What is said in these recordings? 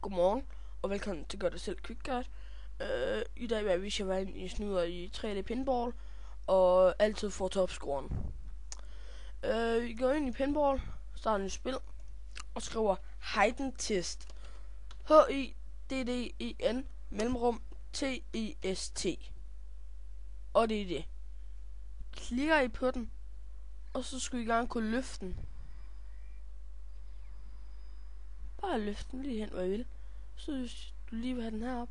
Godmorgen, og velkommen til Gør det selv Quick Guide. I dag vil jeg vise jer, hvordan I snyder i 3D pinball, og altid får topscoren. I går ind i pinball, starter et spil, og skriver Hidden Test. H-I-D-D-E-N mellemrum T-E-S-T. Og det er det. Klikker I på den, og så skal I gerne kunne løfte den. Bare løfte den lige hen, hvor I vil. Så hvis du lige vil have den her op,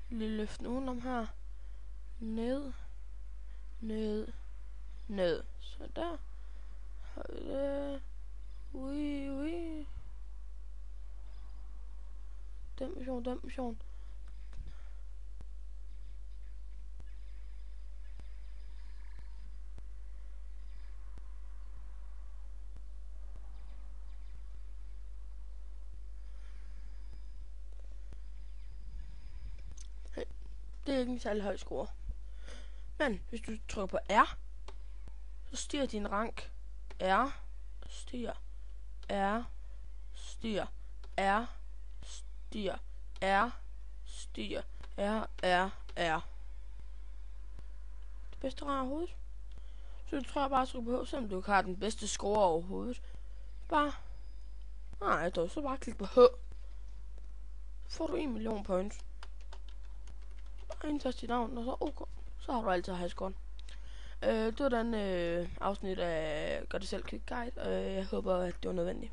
lige løfte den udenom her. Ned. Ned. Ned. Så der. Har vi det. Ui, ui. Den mission. Det er ikke en særlig høj score. Men hvis du trykker på R, så stiger din rank. R stiger. R stiger. R stiger. R stiger. R. Det bedste rank overhovedet. Så du tror jeg bare trykke på, selvom du ikke har den bedste score overhovedet. Så bare klik på H. Så får du 1 million points. Indtast dit navn, og så okay. Så har du altid highscoren. Det var den afsnit af Gør det selv Quick Guide, og jeg håber, at det var nødvendigt.